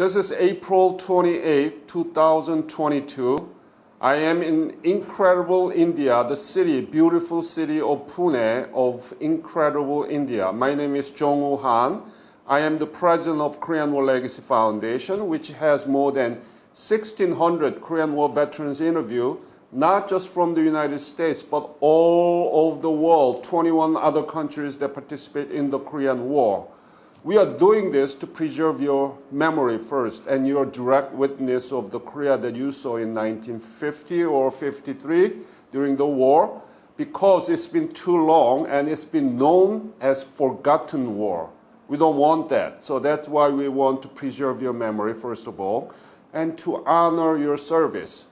This is April 28, 2022. I am in incredible India, the city, beautiful city of Pune of incredible India. My name is Jong-Woo Han. I am the president of Korean War Legacy Foundation, which has more than 1,600 Korean War veterans interviewed, not just from the United States, but all over the world, 21 other countries that participate in the Korean War. We are doing this to preserve your memory first and your direct witness of the Korea that you saw in 1950 or 53 during the war, because it's been too long and it's been known as forgotten war. We don't want that. So that's why we want to preserve your memory, first of all, and to honor your service.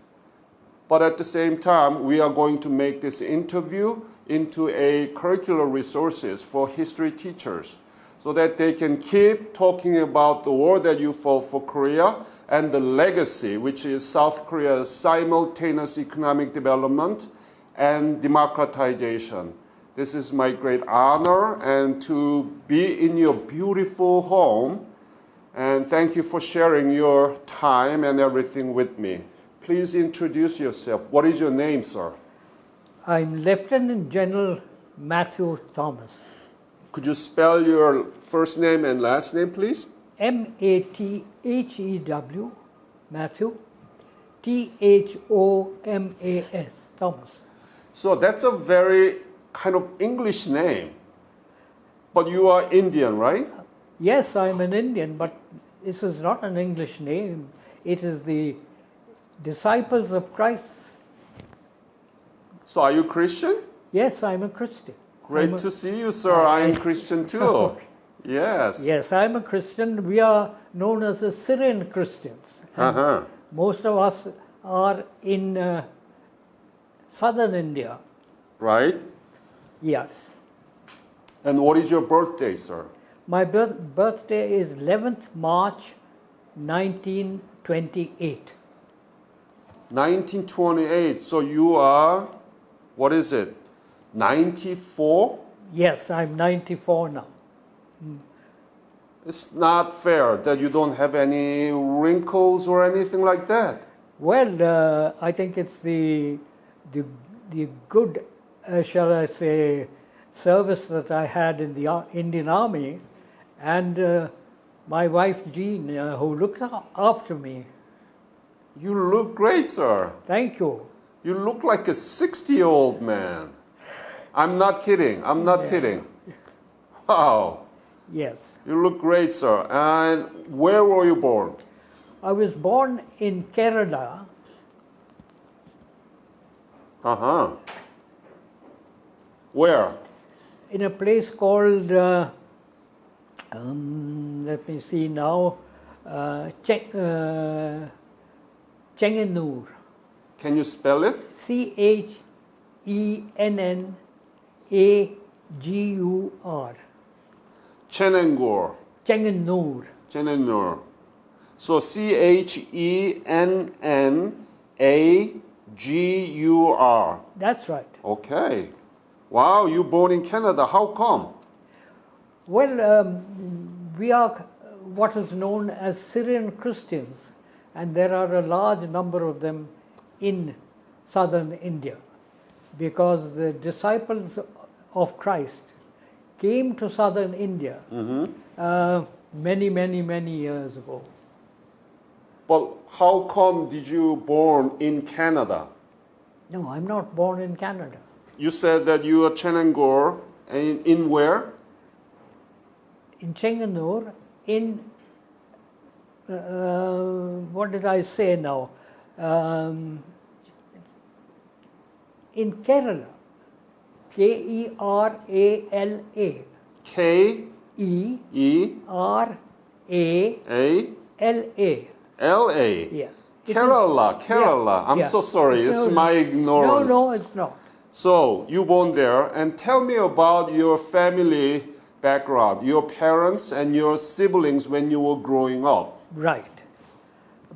But at the same time, we are going to make this interview into a curricular resources for history teachers so that they can keep talking about the war that you fought for Korea and the legacy, which is South Korea's simultaneous economic development and democratization. This is my great honor and to be in your beautiful home. And thank you for sharing your time and everything with me. Please introduce yourself. What is your name, sir? I'm Lieutenant General Mathew Thomas. Could you spell your first name and last name, please? M-A-T-H-E-W, Mathew, T-H-O-M-A-S, Thomas. So that's a very kind of English name. But you are Indian, right? Yes, I'm an Indian, but this is not an English name. It is the Disciples of Christ. So are you Christian? Yes, I'm a Christian. Great to see you, sir. I am Christian too. Yes. Yes, I'm a Christian. We are known as the Syrian Christians. Most of us are in southern India. Right. Yes. And what is your birthday, sir? My birthday is 11th March 1928. 1928. So you are, what is it, 94? Yes, I'm 94 now. It's not fair that you don't have any wrinkles or anything like that. Well, I think it's the good, shall I say, service that I had in the Indian Army, and my wife Jean, who looked after me. You look great, sir. Thank you. You look like a 60-year-old man. I'm not kidding. I'm not kidding. Wow. Yes. You look great, sir. And where were you born? I was born in Kerala. Where? In a place called, let me see now, Chenganur. Can you spell it? C-H-E-N-N-A-G-U-R. Chenangur. Chenganur. Chenanur. So C-H-E-N-N-A-G-U-R. That's right. Okay. Wow, you born in Canada. How come? Well, we are what is known as Syrian Christians, and there are a large number of them in southern India, because the disciples of Christ came to southern India many, many, many years ago. But how come did you born in Canada? No, I'm not born in Canada. You said that you are Chenangur, and in where? In Chenganur, in, what did I say now? In Kerala, K-E-R-A-L-A. K-E-R-A-L-A. L-A. Yeah. Kerala. Yeah. I'm so sorry. It's my ignorance. No, it's not. So you born there, and tell me about your family background, your parents and your siblings when you were growing up. Right.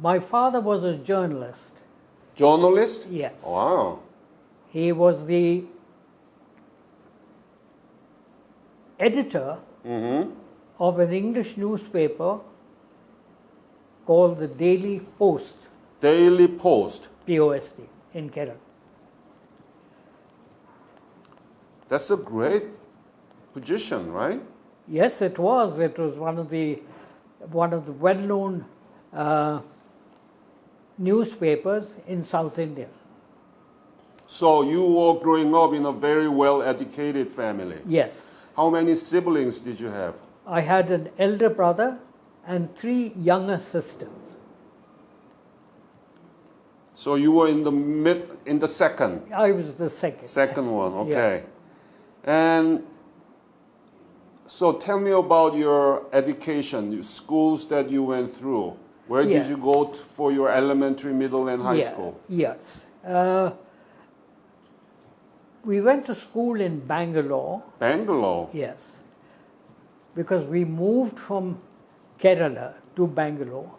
My father was a journalist. Journalist? Yes. Wow. He was the editor of an English newspaper called the Daily Post, Daily Post. POST, in Kerala. That's a great position, right? Yes, it was. It was one of the well-known newspapers in South India. So you were growing up in a very well-educated family. Yes. How many siblings did you have? I had an elder brother and 3 younger sisters. So you were in the second. I was the second. Second one, okay. And so tell me about your education, schools that you went through. Where did you go for your elementary, middle, and high school? Yes. We went to school in Bangalore. Bangalore? Yes. Because we moved from Kerala to Bangalore.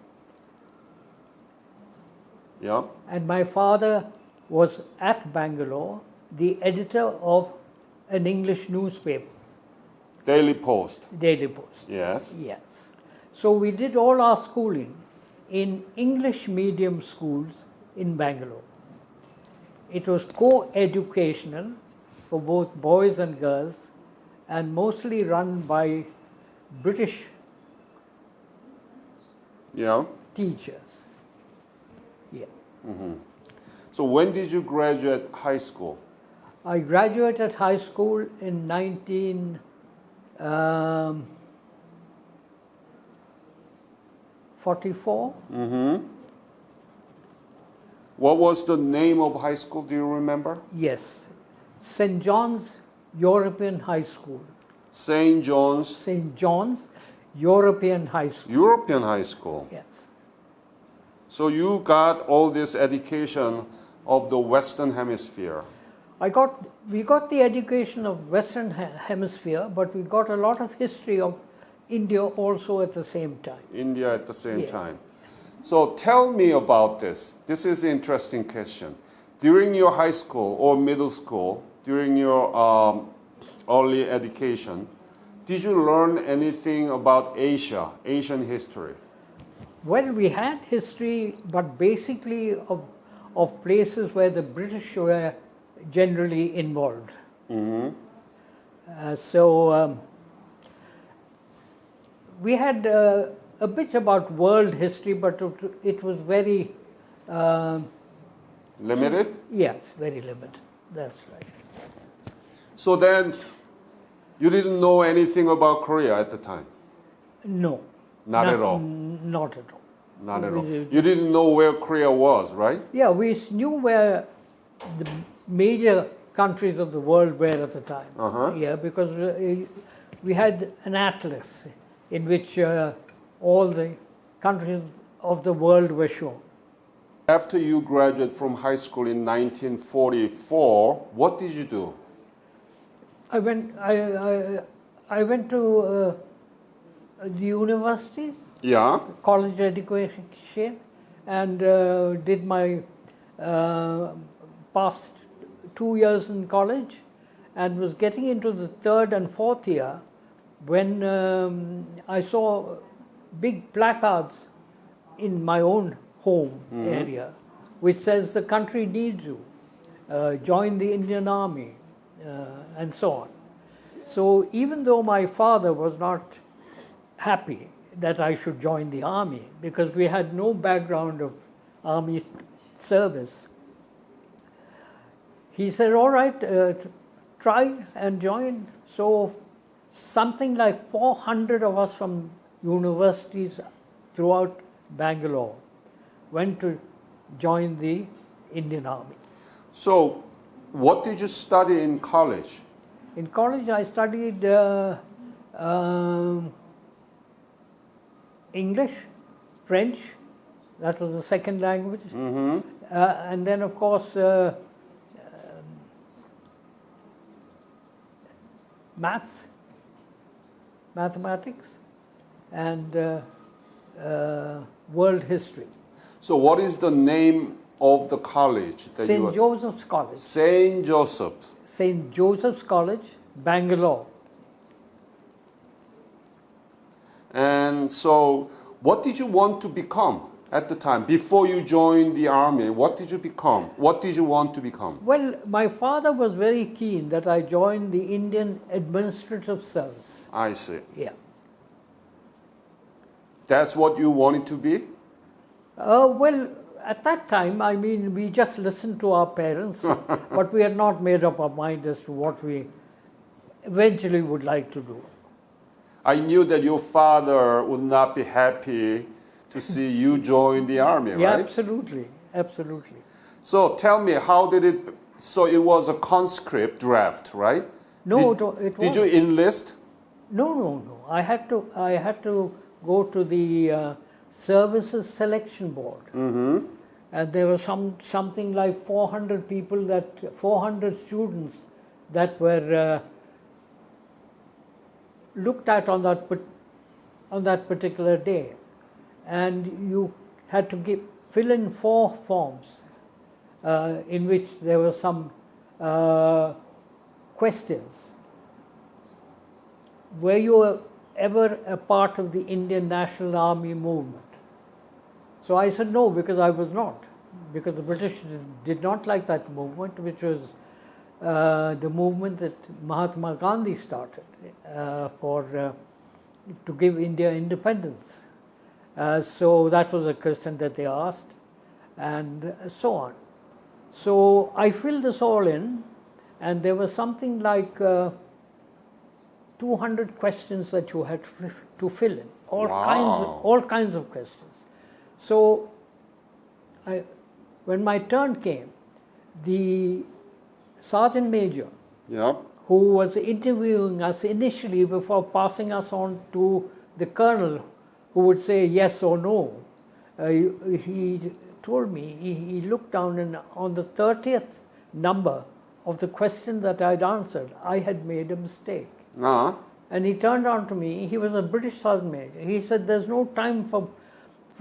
Yeah. And my father was at Bangalore, the editor of an English newspaper. Daily Post. Daily Post. Yes. Yes. So we did all our schooling in English medium schools in Bangalore. It was co-educational for both boys and girls and mostly run by British teachers. Yeah. Mm-hmm. So when did you graduate high school? I graduated high school in 1944. Mm-hmm. What was the name of high school? Do you remember? Yes. St. John's European High School. St. John's. St. John's European High School. European High School. Yes. So you got all this education of the Western Hemisphere. We got the education of Western Hemisphere, but we got a lot of history of India also at the same time. India at the same time. So tell me about this. This is an interesting question. During your high school or middle school, during your early education, did you learn anything about Asia, Asian history? Well, we had history, but basically of places where the British were generally involved. Mm-hmm. So we had a bit about world history, but it was very... limited? Yes, very limited. That's right. So then, you didn't know anything about Korea at the time? No. Not at all? Not at all. Not at all. You didn't know where Korea was, right? Yeah, we knew where the major countries of the world were at the time. Uh-huh. Yeah, because we had an atlas in which all the countries of the world were shown. After you graduated from high school in 1944, what did you do? I went to the university, college education, and did my past 2 years in college, and was getting into the 3rd and 4th year when I saw big placards in my own home area, which says the country needs you, join the Indian Army, and so on. So even though my father was not happy that I should join the army, because we had no background of army service, he said, all right, try and join. So something like 400 of us from universities throughout Bangalore went to join the Indian Army. So, what did you study in college? In college, I studied English, French, that was the second language, and then, of course, mathematics, and world history. So what is the name of the college? That St. Joseph's College. St. Joseph's. St. Joseph's College, Bangalore. And so What did you want to become at the time? Before you joined the army, what did you become? What did you want to become? Well, my father was very keen that I join the Indian Administrative Service. I see. Yeah. That's what you wanted to be? Well, at that time, I mean, we just listened to our parents, but we had not made up our mind as to what we eventually would like to do. I knew that your father would not be happy to see you join the army, Yeah, right? absolutely, absolutely. So tell me, how did it, so it was a conscript draft, right? No, Did you enlist? No. I had to go to the Services Selection Board. Mm-hmm. And there were something like 400 students that were looked at on that particular day, and you had to fill in 4 forms in which there were some questions. Were you ever a part of the Indian National Army movement? So I said no, because I was not, because the British did not like that movement, which was the movement that Mahatma Gandhi started to give India independence. So that was a question that they asked, and so on. So I filled this all in, and there was something like 200 questions that you had to fill in, all kinds of questions. So when my turn came, the Sergeant Major, who was interviewing us initially before passing us on to the Colonel, who would say yes or no, he told me, he looked down, and on the 30th number of the question that I'd answered, I had made a mistake. Uh-huh. And he turned on to me, he was a British Sergeant Major. He said, there's no time for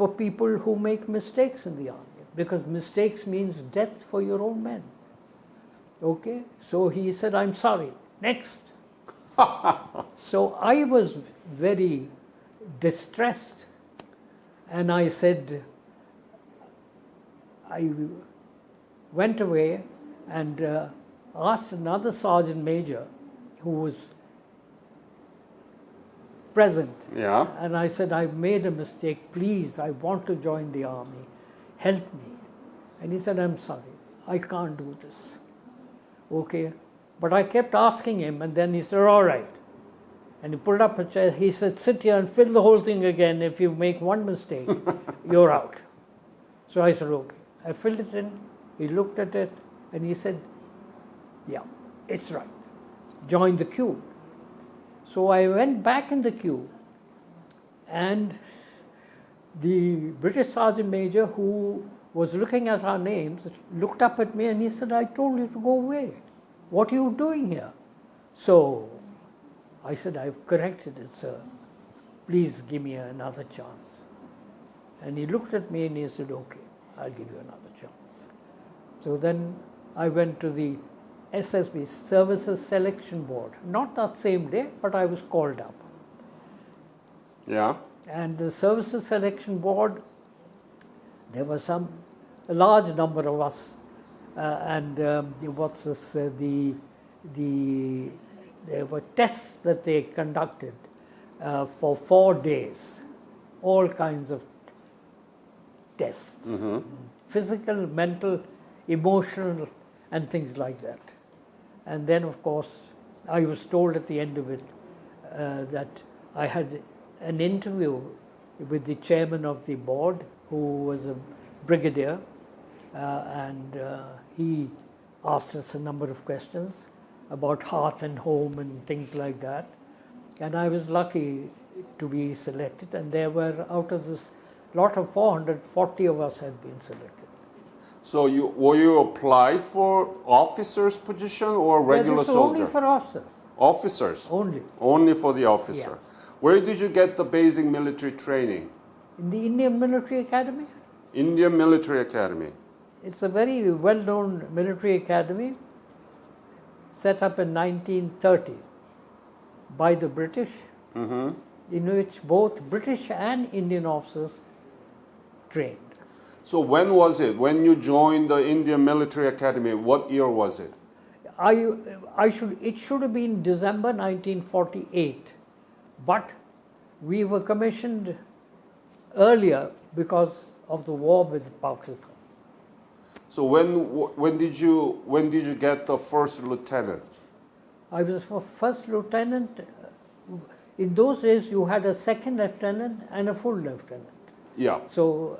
people who make mistakes in the army, because mistakes means death for your own men. Okay? So he said, I'm sorry. Next. So I was very distressed, and I said, I went away and asked another Sergeant Major who was present. Yeah. And I said, I've made a mistake. Please, I want to join the army. Help me. And he said, I'm sorry. I can't do this. Okay. But I kept asking him, and then he said, all right. And he pulled up a chair. He said, sit here and fill the whole thing again. If you make one mistake, you're out. So I said, okay. I filled it in. He looked at it, and he said, yeah, it's right. Join the queue. So I went back in the queue, and the British Sergeant Major, who was looking at our names, looked up at me and he said, I told you to go away. What are you doing here? So I said, I've corrected it, sir. Please give me another chance. And he looked at me and he said, okay, I'll give you another chance. So then I went to the SSB, Services Selection Board. Not that same day, but I was called up. Yeah. And the Services Selection Board, there was a large number of us, there were tests that they conducted for 4 days, all kinds of tests, physical, mental, emotional, and things like that. And then, of course, I was told at the end of it that I had an interview with the chairman of the board, who was a brigadier, and he asked us a number of questions about hearth and home and things like that. And I was lucky to be selected, and there were, out of this lot of 440 of us had been selected. So were you applied for officer's position or regular soldier? Only for officers. Officers? Only. Only for the officer. Yeah. Where did you get the basic military training? In the Indian Military Academy. Indian Military Academy. It's a very well-known military academy set up in 1930 by the British. in which both British and Indian officers trained. So when was it? When you joined the Indian Military Academy, what year was it? It should have been December 1948, but we were commissioned earlier because of the war with Pakistan. So when did you get the first lieutenant? I was a first lieutenant. In those days, you had a second lieutenant and a full lieutenant. Yeah. So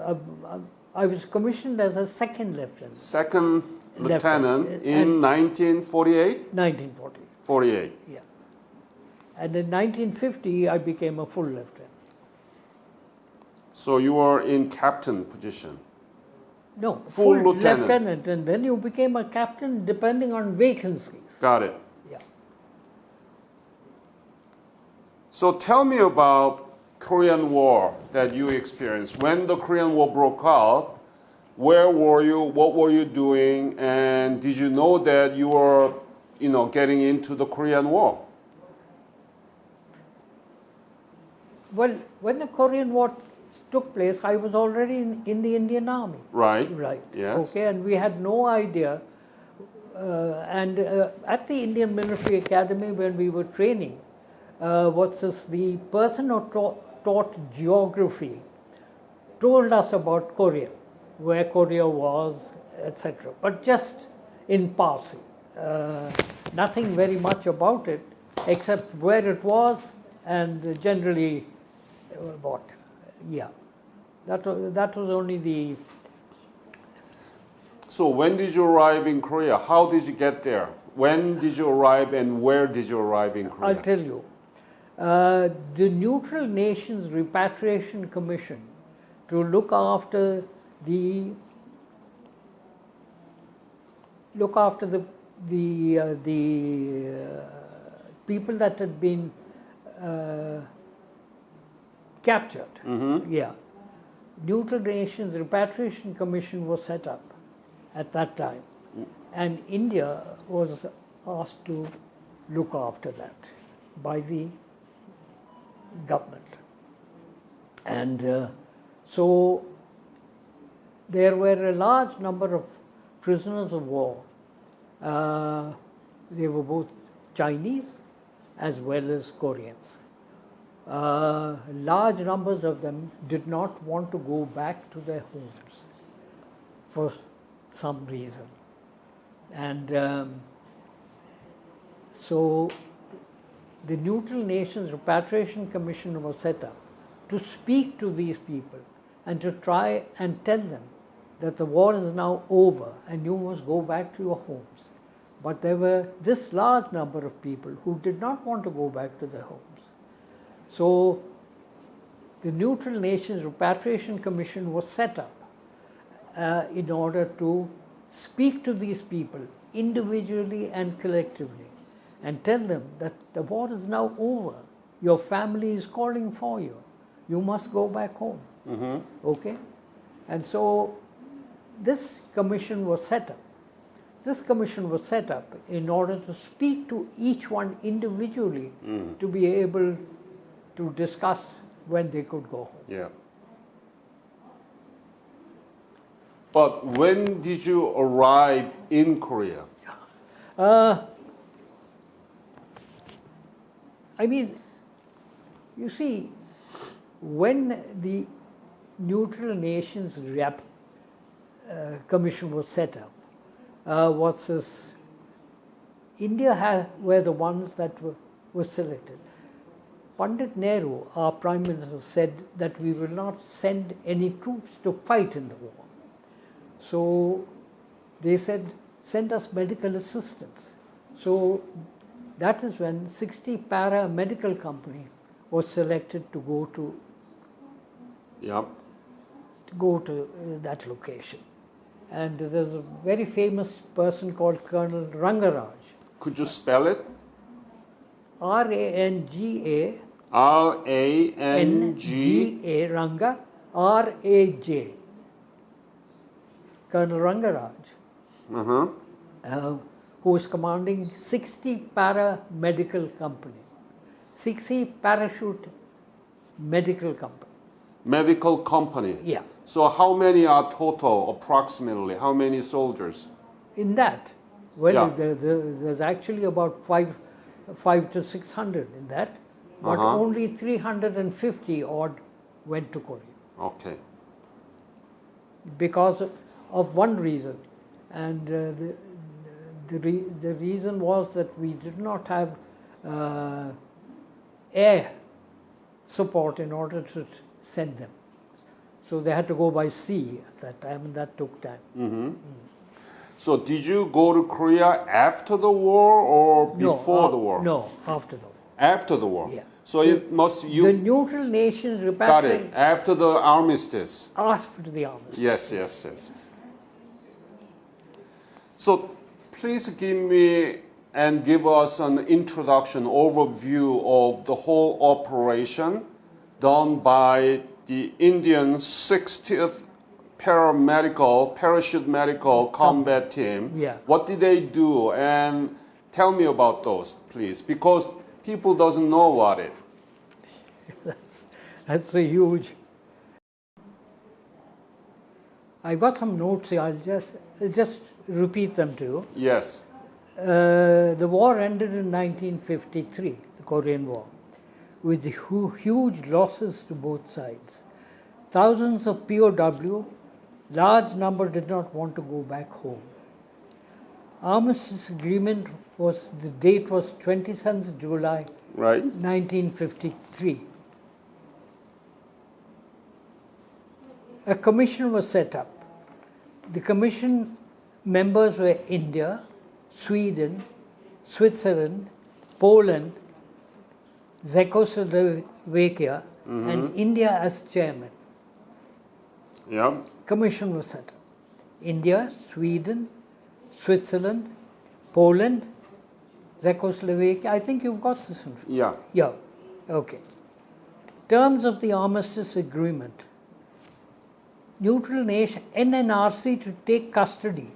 I was commissioned as a second lieutenant. Second lieutenant in 1948? 1940. 48. Yeah. And in 1950, I became a full lieutenant. So you were in captain position? No, full lieutenant. And then you became a captain depending on vacancies. Got it. Yeah. So tell me about Korean War that you experienced. When the Korean War broke out, where were you? What were you doing? And did you know that you were, getting into the Korean War? Well, when the Korean War took place, I was already in the Indian Army. Right. Right. Yes. Okay, and we had no idea. At the Indian Military Academy, when we were training, the person who taught geography told us about Korea, where Korea was, etc. But just in passing, nothing very much about it, except where it was and generally what. Yeah, that was only the. So when did you arrive in Korea? How did you get there? When did you arrive and where did you arrive in Korea? I'll tell you. The Neutral Nations Repatriation Commission to look after the people that had been captured. Mm-hmm. Yeah. Neutral Nations Repatriation Commission was set up at that time. And India was asked to look after that by the government. And so there were a large number of prisoners of war. They were both Chinese as well as Koreans. Large numbers of them did not want to go back to their homes for some reason. And so the Neutral Nations Repatriation Commission was set up to speak to these people and to try and tell them that the war is now over and you must go back to your homes. But there were this large number of people who did not want to go back to their homes. So the Neutral Nations Repatriation Commission was set up in order to speak to these people individually and collectively and tell them that the war is now over. Your family is calling for you. You must go back home. Mm-hmm. Okay? And so this commission was set up. This commission was set up in order to speak to each one individually to be able to discuss when they could go home. Yeah. But when did you arrive in Korea? I mean, you see, when the Neutral Nations Commission was set up, India were the ones that were selected. Pandit Nehru, our Prime Minister, said that we will not send any troops to fight in the war. So they said, send us medical assistance. So that is when 60 paramedical company was selected to go to that location. And there's a very famous person called Colonel Rangaraj. Could you spell it? R-A-N-G-A. R-A-N-G. Ranga, R-A-J. Colonel Rangaraj, who was commanding 60 paramedical company, 60 parachute medical company. Medical company. Yeah. So how many are total, approximately? How many soldiers? In that, well, Yeah. there's actually about 5 to 600 in that, but only 350 odd went to Korea Okay. because of one reason, and the reason was that we did not have air support in order to send them. So they had to go by sea at that time, and that took time. So did you go to Korea after the war or before the war? No, after the war. After the war. Yeah. So it must The neutral nations got it repatriated after the armistice. after the armistice. Yes. So please give us an introduction, overview of the whole operation done by the Indian 60th Parachute Medical Combat Team. Yeah. What did they do? And tell me about those, please, because people doesn't know about it. That's a huge. I got some notes here. I'll just repeat them to you. Yes. The war ended in 1953, the Korean War, with huge losses to both sides. Thousands of POW, large number did not want to go back home. Armistice agreement the date was 27th of July, Right. 1953. A commission was set up. The commission members were India, Sweden, Switzerland, Poland, Czechoslovakia, and India as chairman. Yeah. Commission was set up. India, Sweden, Switzerland, Poland, Czechoslovakia. I think you've got this in. Yeah. Yeah. Okay. Terms of the armistice agreement. Neutral nation NNRC to take custody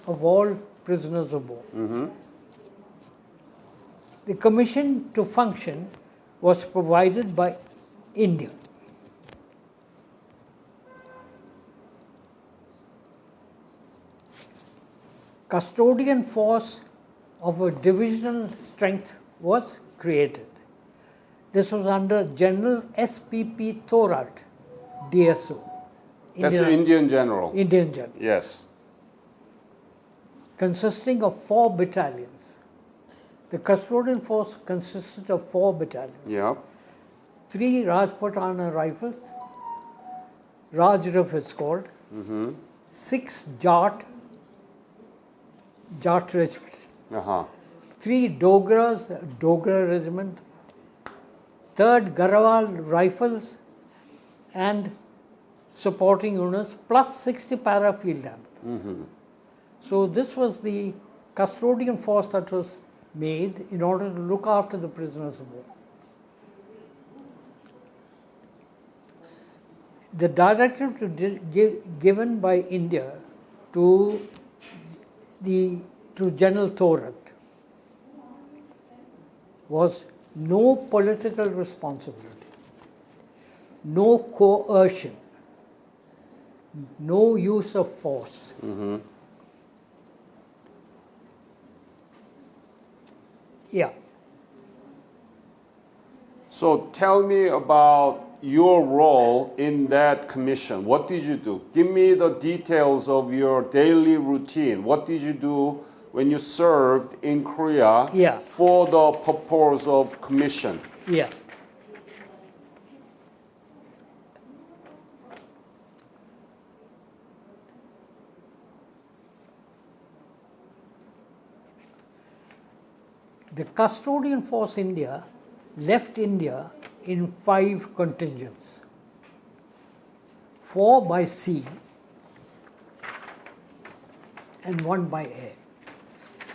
of all prisoners of war. The commission to function was provided by India. Custodian force of a divisional strength was created. This was under General S.P.P. Thorat, DSO. That's the Indian general. Indian general. Yes. Consisting of 4 battalions. The custodian force consisted of 4 battalions. Yeah. 3 Rajputana rifles, Rajrif it's called, 6 Jat regiment, 3 Dogras, Dogra regiment, 3rd Garawal rifles and supporting units, plus 60 para field ambulance. So this was the custodian force that was made in order to look after the prisoners of war. The directive given by India to General Thorat was no political responsibility, no coercion, no use of force. Yeah. So tell me about your role in that commission. What did you do? Give me the details of your daily routine. What did you do when you served in Korea for the purpose of commission? Yeah. The custodian force India left India in 5 contingents. 4 by sea and 1 by air.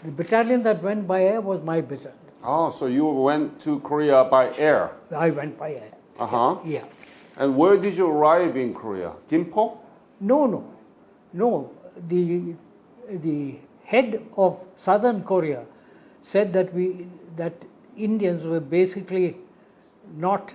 The battalion that went by air was my battalion. Oh, so you went to Korea by air? I went by air. Yeah. And where did you arrive in Korea? Gimpo? No. The head of southern Korea said that Indians were basically not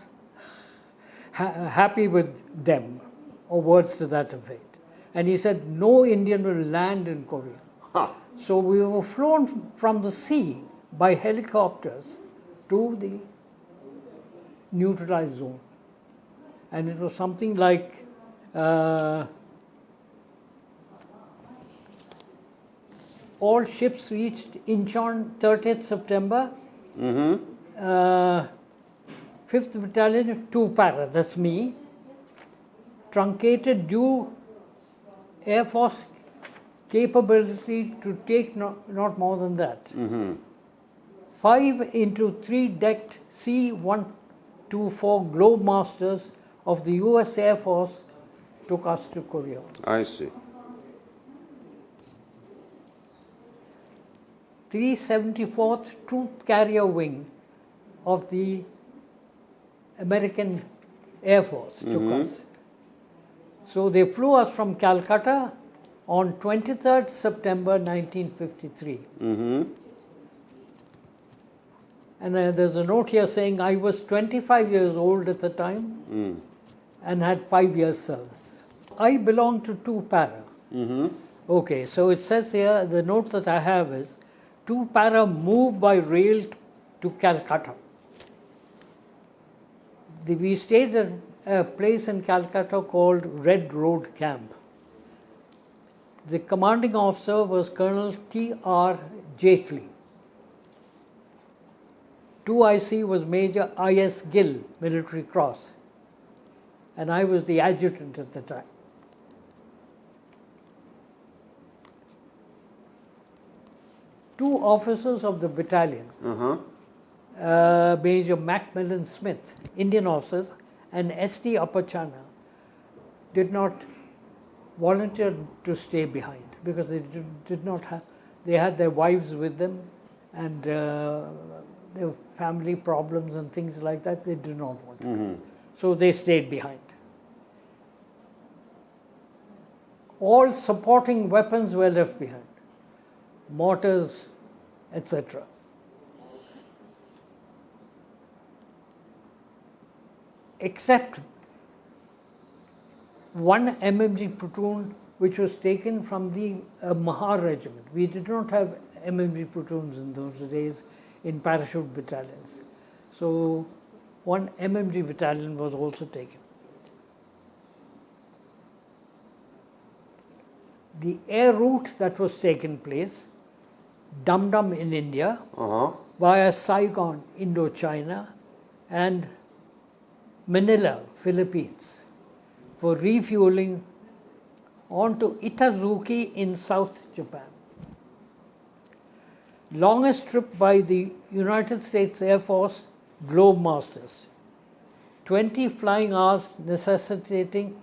happy with them, or words to that effect. And he said, no Indian will land in Korea. Huh. So we were flown from the sea by helicopters to the neutralized zone. And it was something like all ships reached Incheon 30th September. 5th Battalion, 2 para, that's me. Truncated due Air Force capability to take not more than that. 5 into 3 decked C-124 Globemasters of the US Air Force took us to Korea. I see. 374th Troop Carrier Wing of the American Air Force took us. So they flew us from Calcutta on 23rd September 1953. And there's a note here saying I was 25 years old at the time and had 5 years service. I belong to 2 para. Okay, so it says here, the note that I have is 2 para moved by rail to Calcutta. We stayed at a place in Calcutta called Red Road Camp. The commanding officer was Colonel T.R. Jaitley. 2IC was Major I.S. Gill, Military Cross. And I was the adjutant at the time. Two officers of the battalion, Major Macmillan Smith, Indian officers, and S.T. Apachana, did not volunteer to stay behind because they did not have, they had their wives with them and their family problems and things like that. They did not want to come. So they stayed behind. All supporting weapons were left behind, mortars, etc. Except one MMG platoon which was taken from the Mahar regiment. We did not have MMG platoons in those days in parachute battalions. So one MMG battalion was also taken. The air route that was taken place, Dum Dum in India, via Saigon, Indochina, and Manila, Philippines, for refueling onto Itazuki in South Japan. Longest trip by the United States Air Force Globemasters. 20 flying hours necessitating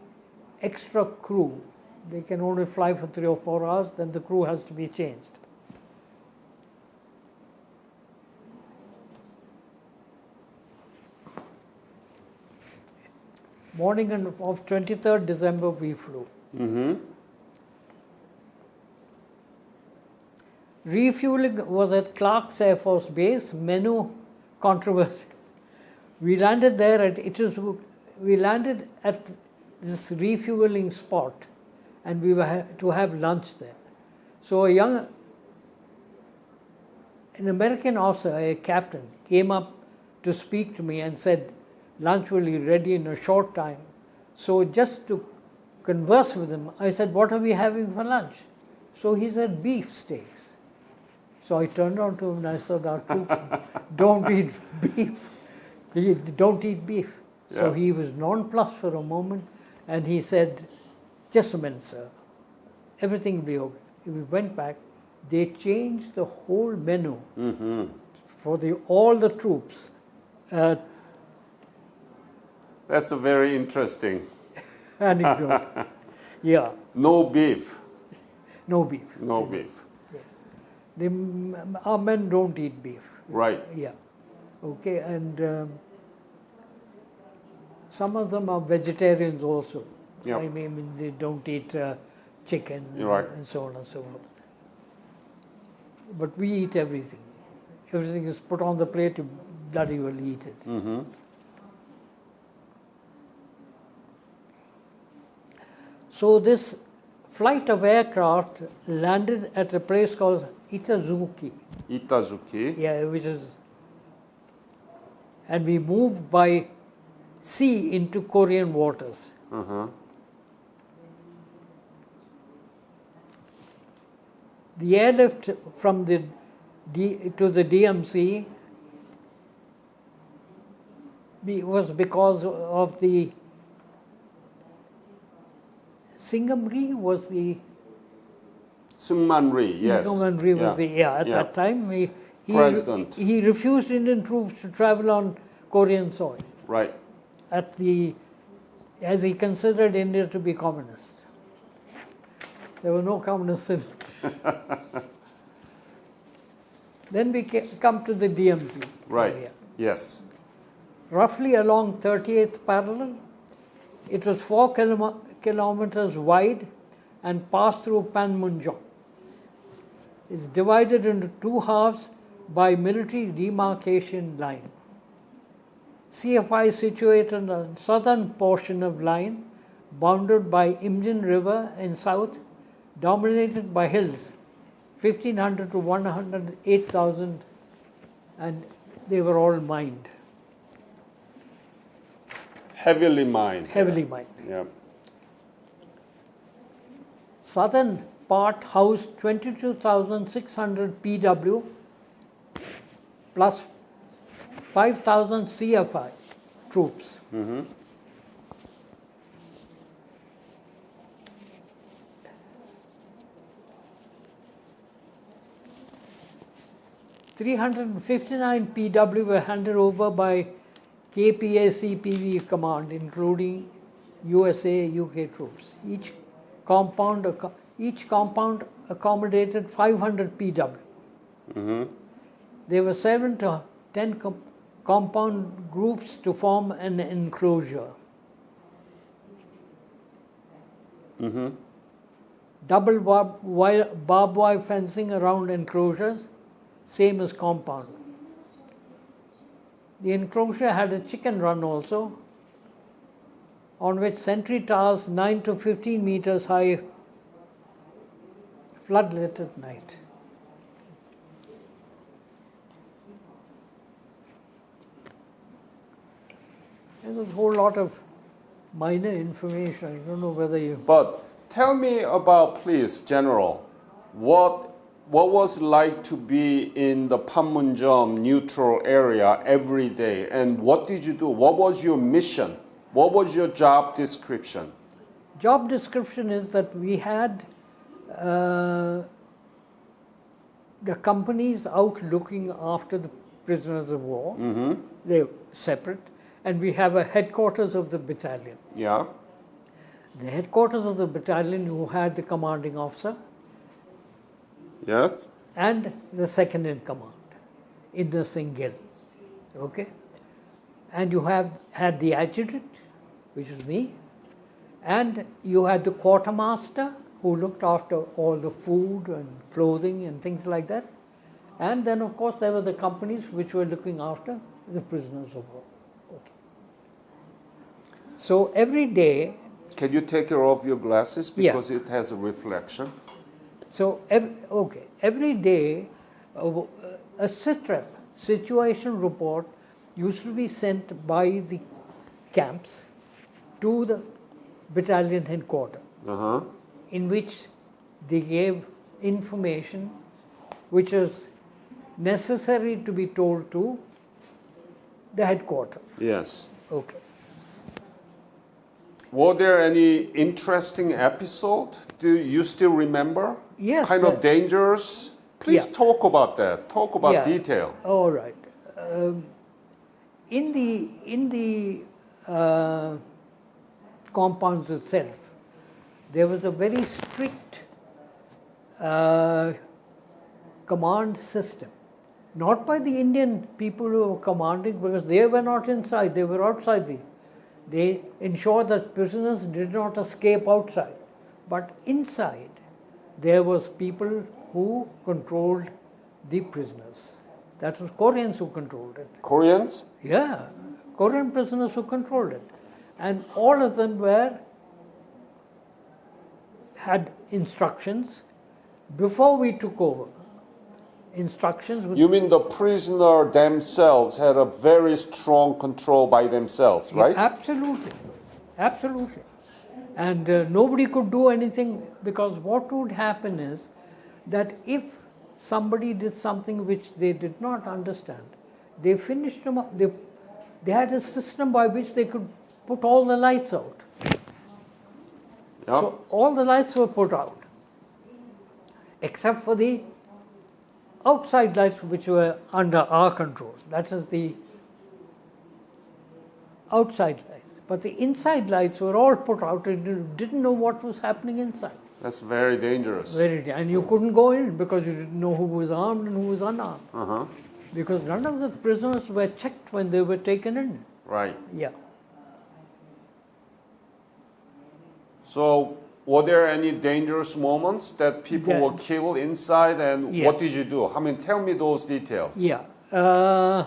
extra crew. They can only fly for 3 or 4 hours, then the crew has to be changed. Morning of 23rd December we flew. Refueling was at Clark's Air Force Base, menu controversy. We landed there at we landed at this refueling spot and we were to have lunch there. So an American officer, a captain, came up to speak to me and said, lunch will be ready in a short time. So just to converse with him, I said, what are we having for lunch? So he said, beef steaks. So I turned on to him and I said, our troops don't eat beef. Don't eat beef. Yeah. So he was nonplussed for a moment and he said, just a minute, sir. Everything will be okay. We went back. They changed the whole menu for all the troops. That's a very interesting anecdote. Yeah. No beef. No beef. No beef. Yeah. Our men don't eat beef. Right. Yeah. Okay, and some of them are vegetarians also. Yep. I mean, they don't eat chicken and so on and so forth. But we eat everything. Everything is put on the plate, you bloody well eat it. So this flight of aircraft landed at a place called Itazuki. Itazuki. Yeah, which is, and we moved by sea into Korean waters. Uh-huh. The airlift from to the DMC was because of the Singamri was the Sungman-ri, yes. Singamri was at that time President. he refused Indian troops to travel on Korean soil. Right. As he considered India to be communist. There were no communists in. Then we come to the DMZ. Right. area. Yes. Roughly along 38th parallel, it was 4 kilometers wide and passed through Panmunjom. It's divided into 2 halves by military demarcation line. CFI is situated on the southern portion of line, bounded by Imjin River in south, dominated by hills, 1500 to 108,000, and they were all mined. Heavily mined. Heavily mined. Yeah. Southern part housed 22,600 PW plus 5,000 CFI troops. Mm-hmm. $359 PW were handed over by KPACPV command, including USA, UK troops. Each compound accommodated 500 PW. Mm-hmm. There were 7 to 10 compound groups to form an enclosure. Mm-hmm. Double barbed wire fencing around enclosures, same as compound. The enclosure had a chicken run also, on which sentry towers 9 to 15 meters high floodlit at night. And there's a whole lot of minor information. I don't know whether you... But tell me about, please, General, what was like to be in the Panmunjom neutral area every day, and what did you do? What was your mission? What was your job description? Job description is that we had the companies out looking after the prisoners of war. Mm-hmm. They're separate. And we have a headquarters of the battalion. Yeah. The headquarters of the battalion, who had the commanding officer, Yes. and the second in command in the Singhil. Okay? And you had the adjutant, which is me, and you had the quartermaster, who looked after all the food and clothing and things like that. And then, of course, there were the companies which were looking after the prisoners of war. Okay. So every day... Can you take off your glasses because Yeah. it has a reflection? So, every day, a SITREP, situation report, used to be sent by the camps to the battalion headquarters, Uh-huh. in which they gave information which was necessary to be told to the headquarters. Yes. Okay. Were there any interesting episode? Do you still remember? Yes. Kind of dangerous? Please Yeah. talk about that. Talk about Yeah. detail. All right. In the compounds itself, there was a very strict command system, not by the Indian people who were commanding, because they were not inside, they were outside. They ensured that prisoners did not escape outside. But inside, there was people who controlled the prisoners. That was Koreans who controlled it. Koreans? Yeah, Korean prisoners who controlled it. And all of them were had instructions before we took over. Instructions with You mean the prisoner themselves had a very strong control by themselves, right? Absolutely, absolutely. And nobody could do anything, because what would happen is that if somebody did something which they did not understand, they finished them up. They had a system by which they could put all the lights out. Yeah. So all the lights were put out, except for the outside lights which were under our control. That is the outside lights. But the inside lights were all put out, and you didn't know what was happening inside. That's very dangerous. And you couldn't go in because you didn't know who was armed and who was unarmed. Uh-huh. Because none of the prisoners were checked when they were taken in. Right. Yeah. So, were there any dangerous moments that people Yeah. were killed inside, and Yeah. what did you do? I mean, tell me those details. Yeah.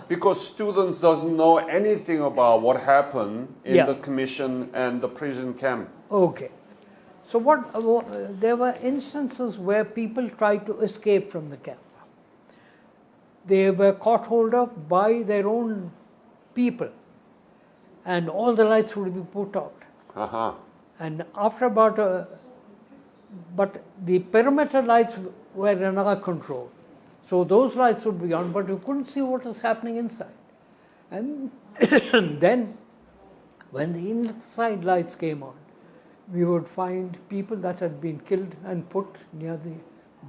Because students doesn't know anything about what happened in Yeah. the commission and the prison camp. Okay. So there were instances where people tried to escape from the camp. They were caught hold of by their own people, and all the lights would be put out. Uh-huh. And after but the perimeter lights were in our control. So those lights would be on, but you couldn't see what was happening inside. And then, when the inside lights came on, we would find people that had been killed and put near the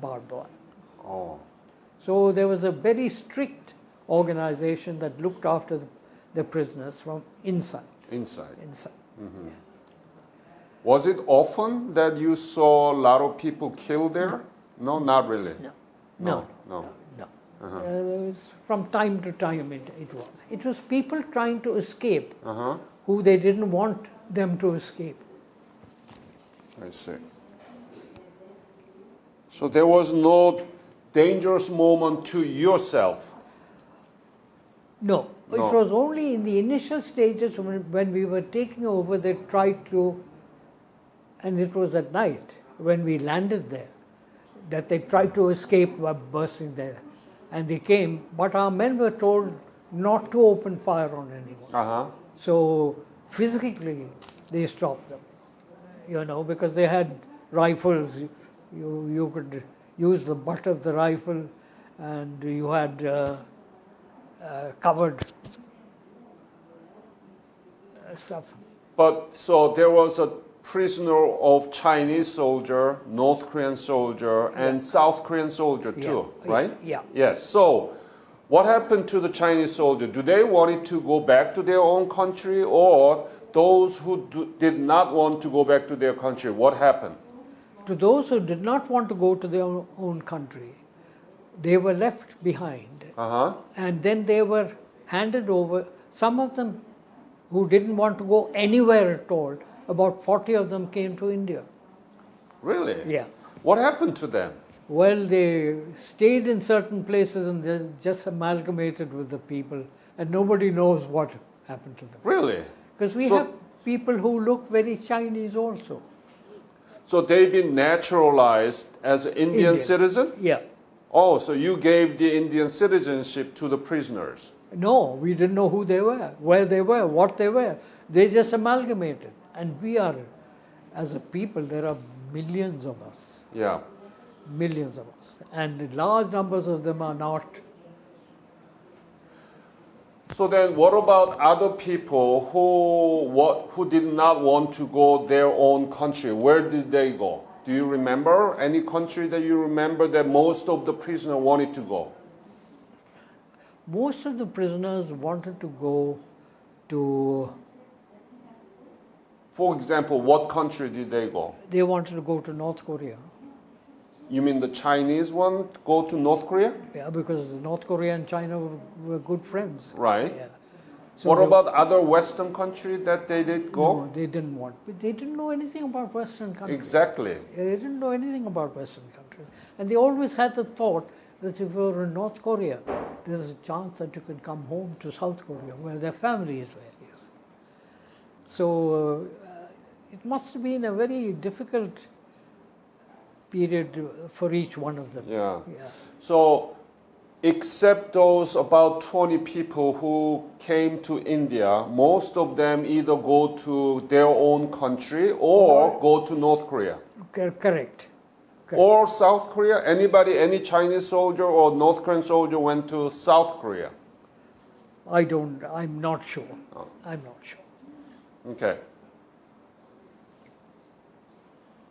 barbed wire. Oh. So there was a very strict organization that looked after the prisoners from inside. Inside. Yeah. Was it often that you saw a lot of people killed there? No, not really. No. Uh-huh. It was from time to time it was. It was people trying to escape Uh-huh. who they didn't want them to escape. I see. So there was no dangerous moment to yourself? No. It No. was only in the initial stages when we were taking over, they tried to, and it was at night when we landed there, that they tried to escape by bursting there. And they came, but our men were told not to open fire on anyone. Uh-huh. So physically they stopped them, because they had rifles. You could use the butt of the rifle, and you had covered stuff. But so there was a prisoner of Chinese soldier, North Korean soldier, and South Korean soldier too, right? Yeah. Yes. So what happened to the Chinese soldier? Do they wanted to go back to their own country, or those who did not want to go back to their country? What happened? To those who did not want to go to their own country, they were left behind. Uh-huh. And then they were handed over. Some of them who didn't want to go anywhere at all, about 40 of them came to India. Really? Yeah. What happened to them? Well, they stayed in certain places and they just amalgamated with the people, and nobody knows what happened to them. Really? Because we have people who look very Chinese also. So they've been naturalized as an Indian Indians. citizen? Yeah. Oh, so you gave the Indian citizenship to the prisoners? No, we didn't know who they were, where they were, what they were. They just amalgamated. And we are, as a people, there are millions of us. Yeah. Millions of us. And large numbers of them are not. So then what about other people who did not want to go their own country? Where did they go? Do you remember any country that you remember that most of the prisoners wanted to go? Most of the prisoners wanted to go to... For example, what country did they go? They wanted to go to North Korea. You mean the Chinese one go to North Korea? Yeah, because North Korea and China were good friends. Right. Yeah. So What about other Western countries that they did go? No, they didn't want. But they didn't know anything about Western countries. Exactly. They didn't know anything about Western countries. And they always had the thought that if you were in North Korea, there's a chance that you could come home to South Korea, where their families were. Yes. So it must have been a very difficult period for each one of them. Yeah. Yeah. So, except those about 20 people who came to India, most of them either go to their own country or go to North Korea. Correct. Or South Korea. Anybody, any Chinese soldier or North Korean soldier went to South Korea? I'm not sure. Oh. I'm not sure. Okay.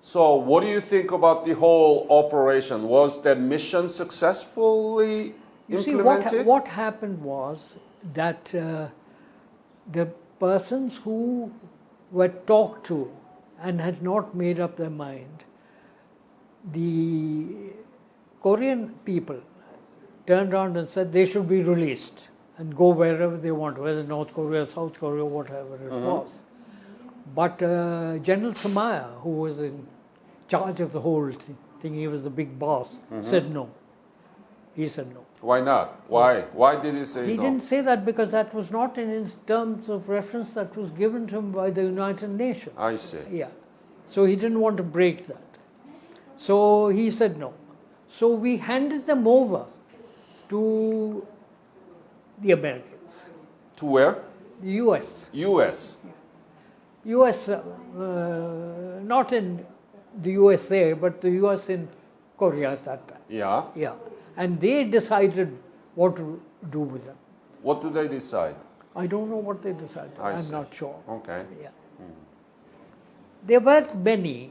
So, what do you think about the whole operation? Was that mission successfully You see, implemented? what happened was that the persons who were talked to and had not made up their mind, the Korean people turned around and said they should be released and go wherever they want, whether North Korea, South Korea, whatever it was. But General Samaya, who was in charge of the whole thing, he was the big boss, said no. He said no. Why not? Why? Why did he say He no? didn't say that because that was not in his terms of reference that was given to him by the United Nations. I see. Yeah. So he didn't want to break that. So he said no. So we handed them over to the Americans, To where? the US. U.S. US, not in the USA, but the US in Korea at that time. Yeah. Yeah. And they decided what to do with them. What do they decide? I don't know what they decided. I'm see. not sure. Okay. Yeah. There weren't many.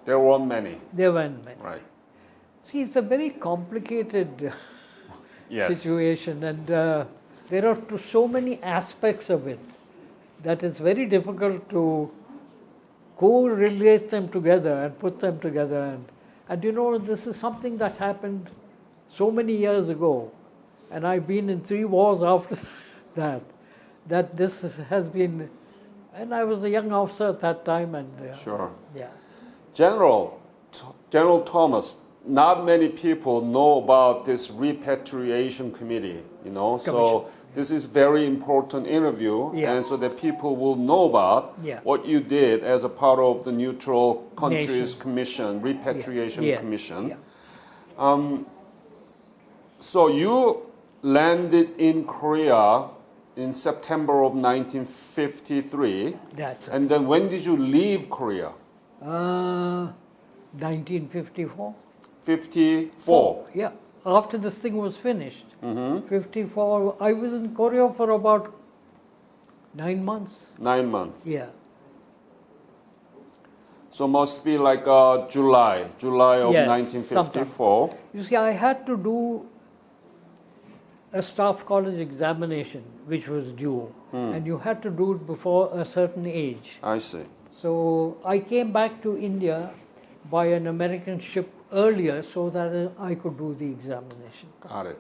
There weren't many. There weren't many. Right. See, it's a very complicated Yes. situation, and there are so many aspects of it that it's very difficult to correlate them together and put them together. And you know, this is something that happened so many years ago, and I've been in 3 wars after that this has been, and I was a young officer at that time, and Sure. yeah. General Thomas, not many people know about this repatriation committee, you know, so this is very important interview, Yeah. and so that people will know about Yeah. what you did as a part of the neutral countries Nation. commission, repatriation Yeah. commission. Yeah. So you landed in Korea in September of 1953, That's and then when did you leave Korea? 1954. 54. Yeah, after this thing was finished. 54, I was in Korea for about 9 months. 9 months. Yeah. So must be like July of Yes, 1954. You see, I had to do a staff college examination, which was due, and you had to do it before a certain age. I see. So I came back to India by an American ship earlier so that I could do the examination. Got it.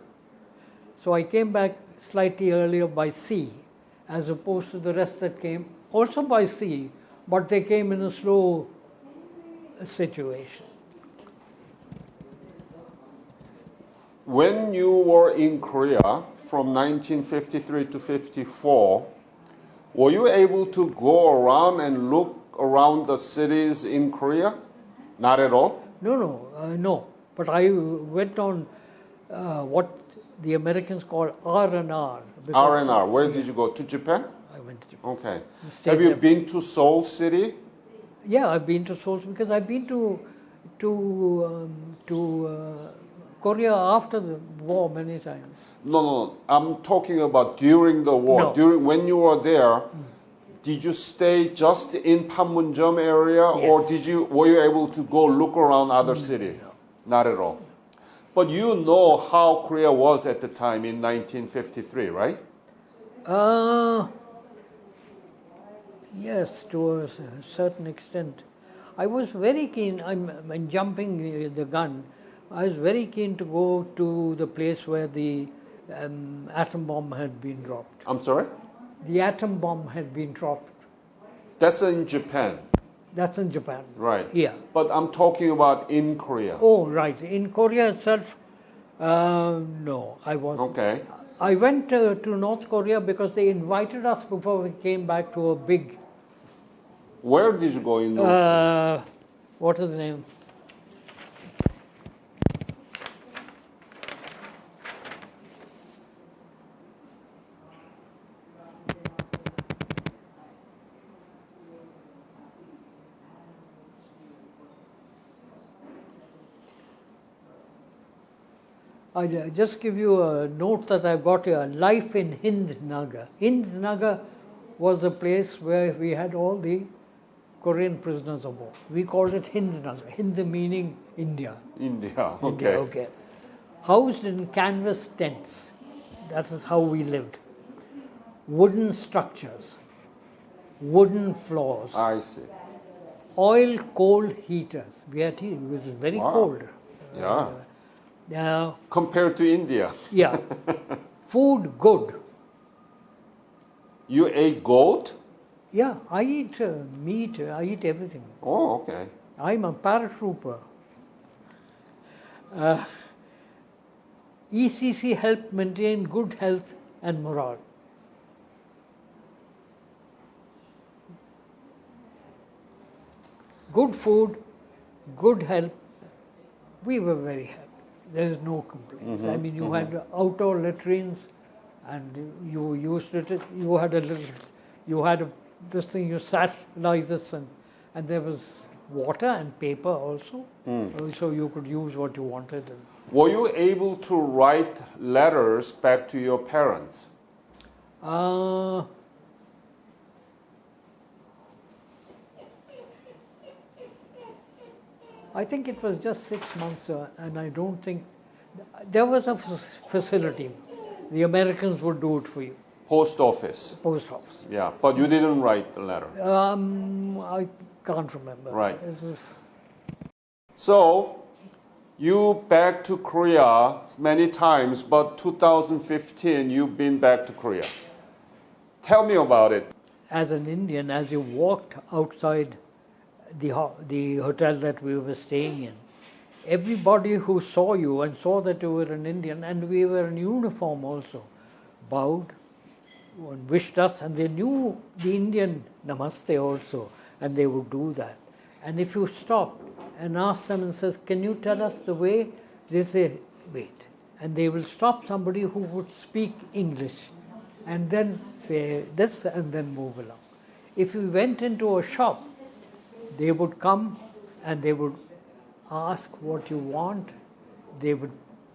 So I came back slightly earlier by sea, as opposed to the rest that came also by sea, but they came in a slow situation. When you were in Korea from 1953 to 54, were you able to go around and look around the cities in Korea? Not at all? No. But I went on what the Americans call R&R. R&R. Where did you go? To Japan? I went to Japan. Okay. Stayed Have you there. been to Seoul City? Yeah, I've been to Seoul because I've been to Korea after the war many times. No. I'm talking about during the war. No. During when you were there, did you stay just in Panmunjom area, or Yes. were you able to go look around other city? No. Not at all. But you know how Korea was at the time in 1953, right? Yes, to a certain extent. I was very keen, I'm jumping the gun, I was very keen to go to the place where the atom bomb had been dropped. I'm sorry? The atom bomb had been dropped. That's in Japan, That's in Japan. right? Yeah. But I'm talking about in Korea. Oh, right. In Korea itself, no, I wasn't. Okay. I went to North Korea because they invited us before we came back to a big Where did you go in North Korea? What is the name? I'll just give you a note that I've got here. Life in Hind Nagar. Hind Nagar was the place where we had all the Korean prisoners of war. We called it Hind Nagar. Hind meaning India. India, okay. India, okay. Housed in canvas tents. That is how we lived. Wooden structures. Wooden floors. I see. Oil coal heaters. We had heat. It was very Wow. cold. Yeah. Compared to India. Yeah. Food good. You ate goat? Yeah, I eat meat, I eat everything. Oh, okay. I'm a paratrooper. ECC helped maintain good health and morale. Good food, good health. We were very happy. There is no complaints. I mean, you had outdoor latrines, and you used it. You had a little. You had this thing. You sat like this, and there was water and paper also, so you could use what you wanted. Were you able to write letters back to your parents? I think it was just 6 months, and I don't think there was a facility. The Americans would do it for you. Post office. Post office. Yeah, but you didn't write the letter. I can't remember. Right. So, you back to Korea many times, but 2015 you've been back to Korea. Tell me about it. As an Indian, as you walked outside the hotel that we were staying in, everybody who saw you and saw that you were an Indian, and we were in uniform also, bowed and wished us, and they knew the Indian namaste also, and they would do that. And if you stop and ask them and says, "Can you tell us the way?" They'll say, "Wait." And they will stop somebody who would speak English and then say this and then move along. If you went into a shop, they would come and they would ask what you want. They would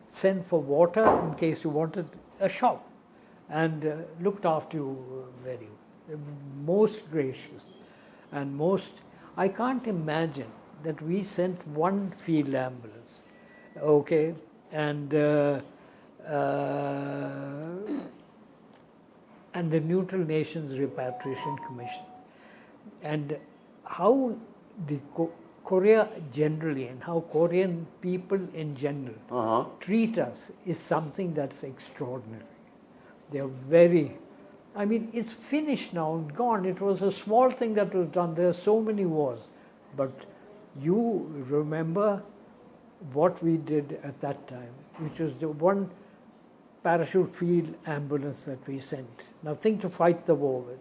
send for water in case you wanted a shop, and looked after you very most gracious and most. I can't imagine that we sent one field ambulance, okay, and the Neutral Nations Repatriation Commission, and how the Korea generally and how Korean people in general treat us is something that's extraordinary. They're very, I mean, it's finished now and gone. It was a small thing that was done. There are so many wars. But you remember what we did at that time, which was the one parachute field ambulance that we sent. Nothing to fight the war with.